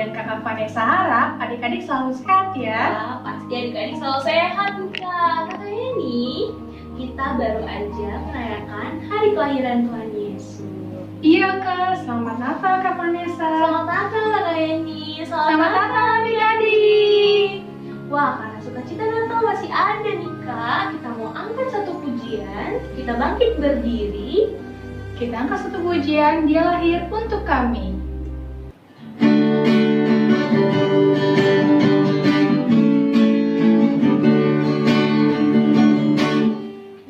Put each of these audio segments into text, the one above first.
dan kakak Vanessa harap adik-adik selalu sehat ya. Ya, pasti adik-adik selalu sehat Kak. Katanya nih, kita baru aja merayakan hari kelahiran Tuhan Yesus. Iya Kak, selamat Natal Kak Vanessa. Selamat Natal Kak Yeni. Selamat Natal adik-adik. Wah, karena sukacita Natal masih ada nih Kak, kita mau angkat satu pujian. Kita bangkit berdiri. Kita angkat satu pujian, Dia lahir untuk kami.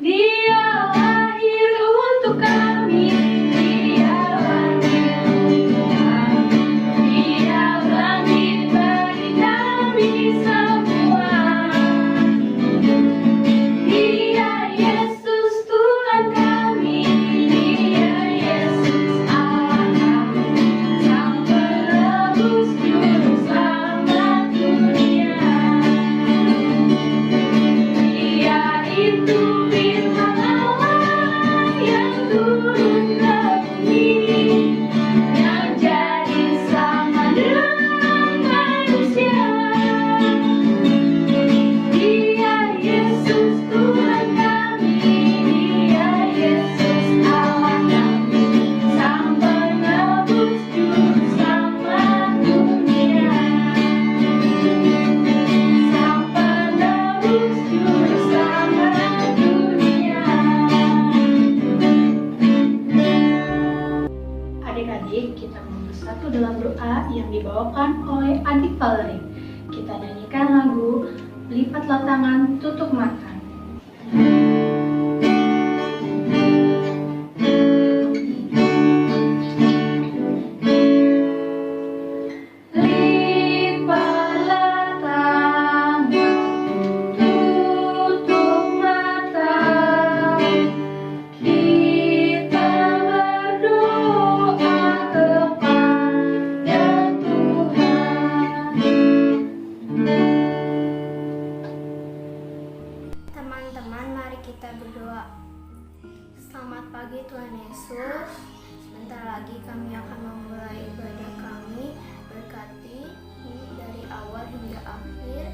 Dia lahir untuk kami, Dia lahir untuk kami, Dia bangkit bagi kami semua. Dia Yesus Tuhan kami, Dia Yesus Allah kami, Sang Penebus Juru Selamat dunia. Dia itu Firman Allah yang turun ke bumi, yang jadi sama dengan manusia. Dia Yesus Tuhan kami, Dia Yesus Allah kami, Sang Penebus Juru Selamat dunia. Sang Penebus Juru Selamat dunia. Adik-adik, kita mau bersatu dalam doa yang dibawakan oleh adik Valerie. Kita nyanyikan lagu Lipatlah Tangan, Tutup Mata. Lipatlah tangan, tutup mata, kita berdoa kepada Tuhan. Teman-teman, mari kita berdoa. Selamat pagi Tuhan Yesus. Sebentar lagi kami akan memulai ibadah kami. Berkati dari awal hingga akhir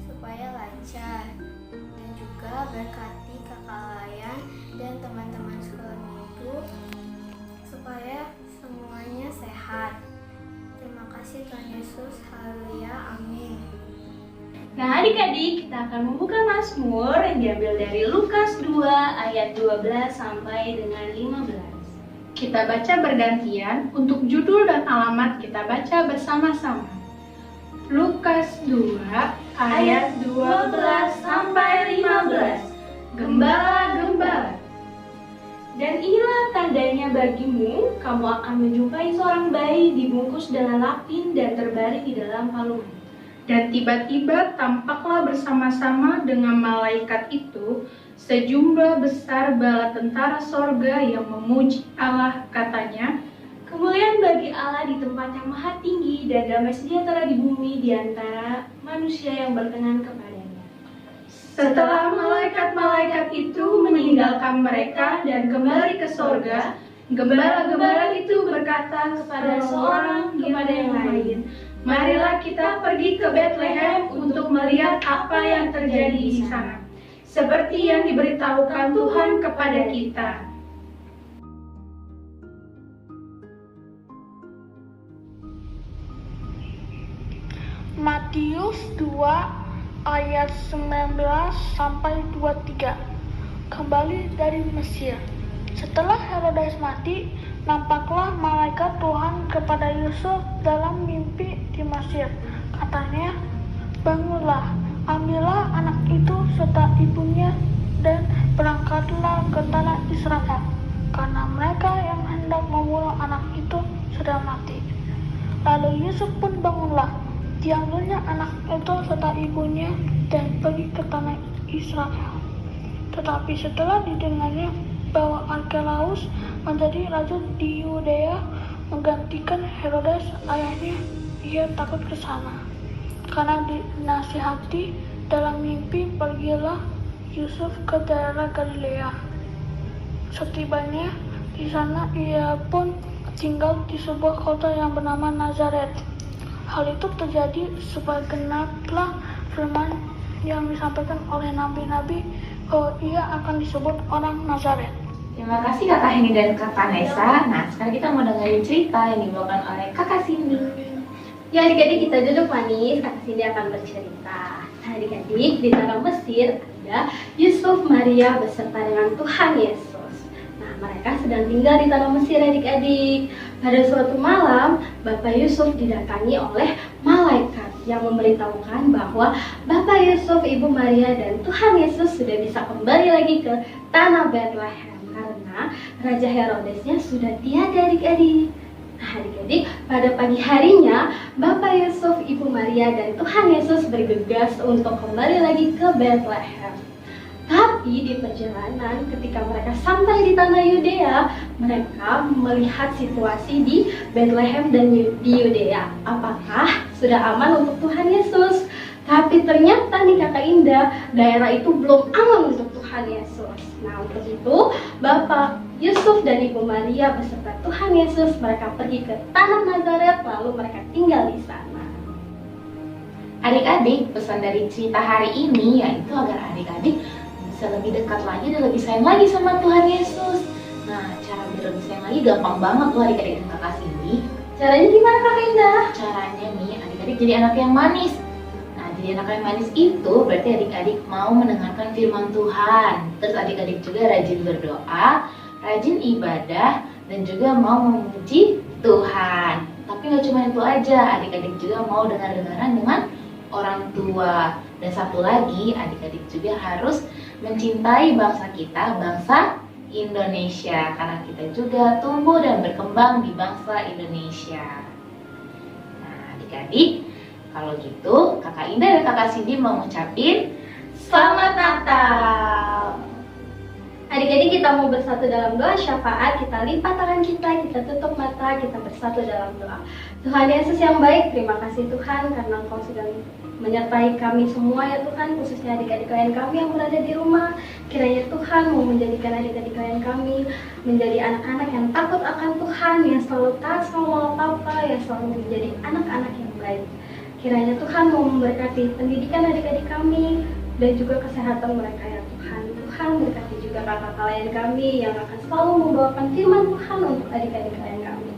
supaya lancar. Dan juga berkati kakak Layan dan teman-teman sekolah minggu supaya semuanya sehat. Terima kasih Tuhan Yesus. Haleluya. Amin. Nah adik-adik, kita akan membuka Mazmur yang diambil dari Lukas 2 ayat 12 sampai dengan 15. Kita baca bergantian, untuk judul dan alamat kita baca bersama-sama. Lukas 2 ayat 12 sampai 15. Gembala-gembala. Dan inilah tandanya bagimu, kamu akan menjumpai seorang bayi dibungkus dengan lapin dan terbaring di dalam palungan. Dan tiba-tiba tampaklah bersama-sama dengan malaikat itu sejumlah besar bala tentara sorga yang memuji Allah, katanya, Kemuliaan bagi Allah di tempat yang maha tinggi dan damai sejahtera di bumi di antara manusia yang berkenan kepadanya. setelah malaikat-malaikat itu meninggalkan mereka dan kembali ke sorga, gembala-gembala itu berkata kepada seorang kepada yang lain, marilah kita pergi ke Bethlehem untuk melihat apa yang terjadi di sana, seperti yang diberitahukan Tuhan kepada kita. Matius 2 ayat 19 sampai 23. Kembali dari Mesir. Setelah Herodes mati, nampaklah malaikat Tuhan kepada Yusuf dalam mimpi di Mesir. Katanya, bangunlah, ambillah anak itu serta ibunya dan berangkatlah ke tanah Israel, karena mereka yang hendak membunuh anak itu sudah mati. Lalu Yusuf pun bangunlah, diambilnya anak itu serta ibunya dan pergi ke tanah Israel. Tetapi setelah didengarnya bahwa Archelaus menjadi raja di Yudea menggantikan Herodes ayahnya, ia takut ke sana. Karena dinasihati dalam mimpi, pergilah Yusuf ke daerah Galilea. Setibanya di sana, ia pun tinggal di sebuah kota yang bernama Nazaret. Hal itu terjadi supaya genaplah firman yang disampaikan oleh nabi-nabi bahwa ia akan disebut orang Nazaret. Terima kasih Kakak Heni dan Kakak Nesa. Nah, sekarang kita mau dengerin cerita yang dibawakan oleh Kakak Cindy. Ya adik-adik, kita duduk manis, Kakak Cindy akan bercerita. Nah adik-adik, di tanah Mesir ada Yusuf, Maria beserta dengan Tuhan Yesus. Nah mereka sedang tinggal di tanah Mesir adik-adik. Pada suatu malam, Bapak Yusuf didatangi oleh malaikat yang memberitahukan bahwa Bapak Yusuf, Ibu Maria, dan Tuhan Yesus sudah bisa kembali lagi ke tanah Bethlehem karena Raja Herodesnya sudah tiada adik-adik. Nah adik-adik, pada pagi harinya Bapak Yusuf, Ibu Maria, dan Tuhan Yesus bergegas untuk kembali lagi ke Bethlehem. Tapi di perjalanan ketika mereka sampai di tanah Yudea, mereka melihat situasi di Bethlehem dan di Yudea. Apakah sudah aman untuk Tuhan Yesus? Tapi ternyata nih Kakak Indah, daerah itu belum aman untuk Tuhan Yesus. Nah untuk itu Bapak Yusuf dan Ibu Maria beserta Tuhan Yesus mereka pergi ke tanah Nazaret, lalu mereka tinggal di sana. Adik-adik, pesan dari cerita hari ini yaitu agar adik-adik bisa lebih dekat lagi dan lebih sayang lagi sama Tuhan Yesus. Nah, cara biar lebih sayang lagi gampang banget loh adik-adik dan Kakak Cindy. Caranya gimana Kakak Indah? Caranya nih, adik-adik jadi anak yang manis. Nah, jadi anak yang manis itu berarti adik-adik mau mendengarkan firman Tuhan. Terus adik-adik juga rajin berdoa, rajin ibadah, dan juga mau memuji Tuhan. Tapi nggak cuma itu aja, adik-adik juga mau dengar-dengaran dengan orang tua. Dan satu lagi, adik-adik juga harus mencintai bangsa kita, bangsa Indonesia. Karena kita juga tumbuh dan berkembang di bangsa Indonesia. Nah adik-adik, kalau gitu Kakak Indah dan Kakak Cindy mau ngucapin Selamat Natal. Adik-adik, kita mau bersatu dalam doa syafaat. Kita lipat tangan kita tutup mata, kita bersatu dalam doa. Tuhan Yesus yang baik, terima kasih Tuhan karena Engkau sudah menyertai kami semua ya Tuhan, khususnya adik-adik klien kami yang berada di rumah. Kiranya Tuhan mau menjadikan adik-adik klien kami menjadi anak-anak yang takut akan Tuhan, yang selalu taat sama Papa, yang selalu menjadi anak-anak yang baik. Kiranya Tuhan mau memberkati pendidikan adik-adik kami dan juga kesehatan mereka ya Tuhan. Tuhan berkati juga kakak klien kami yang akan selalu membawakan firman Tuhan untuk adik-adik klien kami.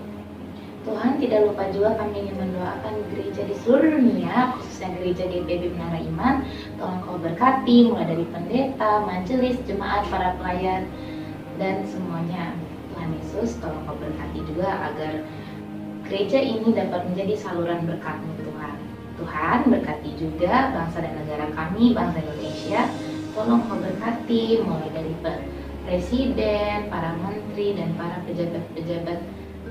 Tuhan, tidak lupa juga kami ingin mendoakan gereja di seluruh dunia, khususnya gereja GPB Menara Iman. Tolong Kau berkati, mulai dari pendeta, majelis, jemaat, para pelayan, dan semuanya. Tuhan Yesus, tolong Kau berkati juga agar gereja ini dapat menjadi saluran berkat-Mu Tuhan. Tuhan, berkati juga bangsa dan negara kami, bangsa Indonesia. Tolong Kau berkati, mulai dari presiden, para menteri, dan para pejabat-pejabat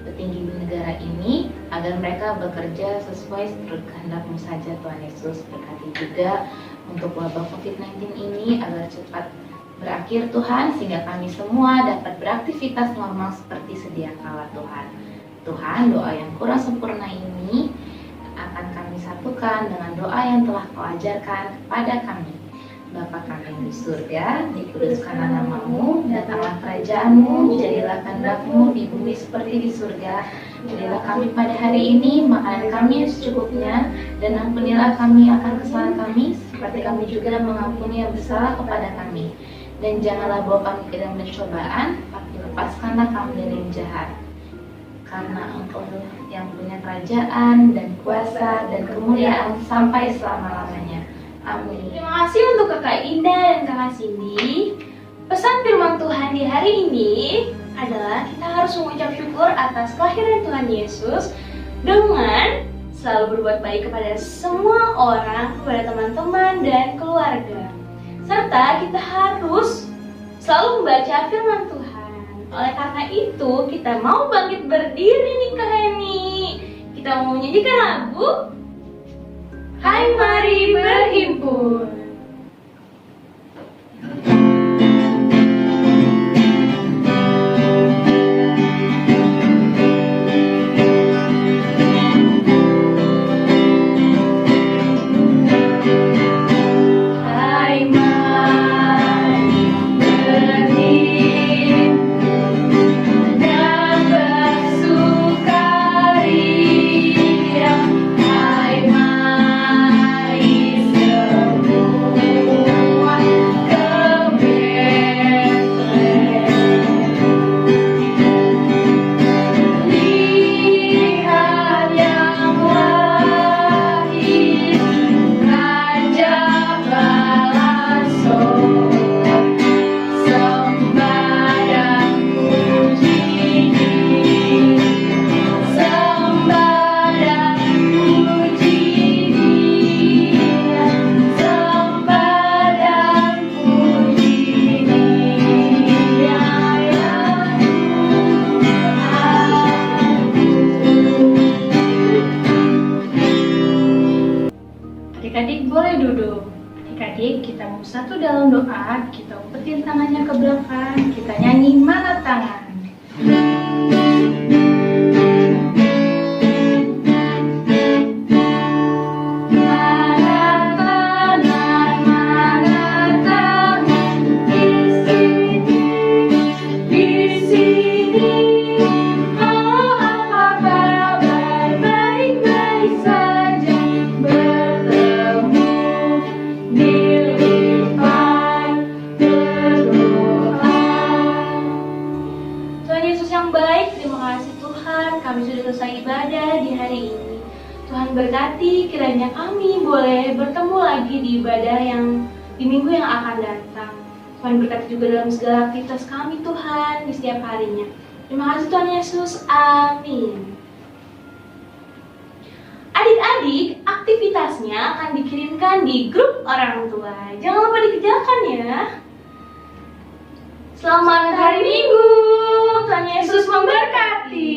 petinggi di negara ini agar mereka bekerja sesuai menurut kehendak-Mu saja Tuhan Yesus. Berkati juga untuk wabah COVID-19 ini agar cepat berakhir Tuhan, sehingga kami semua dapat beraktivitas normal seperti sedia kala Tuhan. Tuhan, doa yang kurang sempurna ini akan kami satukan dengan doa yang telah Kau ajarkan kepada kami. Bapa kami yang di surga, dikuduskanlah nama-Mu, datanglah kerajaan-Mu, jadilah kehendak-Mu di bumi seperti di surga. Berilah kami pada hari ini makanan kami yang secukupnya, dan ampunilah kami akan kesalahan kami, seperti kami juga mengampuni yang bersalah kepada kami. Dan janganlah bawa kami ke dalam pencobaan, tapi lepaskanlah kami dari yang jahat. Karena Engkau yang punya kerajaan dan kuasa dan kemuliaan sampai selama-lamanya. Amin. Terima kasih untuk Kakak Indah dan Kakak Cindy. Pesan firman Tuhan di hari ini adalah kita harus mengucap syukur atas kelahiran Tuhan Yesus dengan selalu berbuat baik kepada semua orang, kepada teman-teman dan keluarga. Serta kita harus selalu membaca firman Tuhan. Oleh karena itu, kita mau bangkit berdiri nih Kak Heni. Kita mau menyanyikan lagu Hai Mari Berhimpun. Hai adik-adik, kita mau satu dalam doa, kita umpetin tangannya ke belakang, kita nyanyi mana tangan. Kami sudah selesai ibadah di hari ini. Tuhan berkati kiranya kami boleh bertemu lagi di ibadah yang di minggu yang akan datang. Tuhan berkati juga dalam segala aktivitas kami Tuhan di setiap harinya. Terima kasih Tuhan Yesus. Amin. Adik-adik, aktivitasnya akan dikirimkan di grup orang tua. Jangan lupa dikerjakan ya. Selamat hari Minggu. Tuhan Yesus memberkati.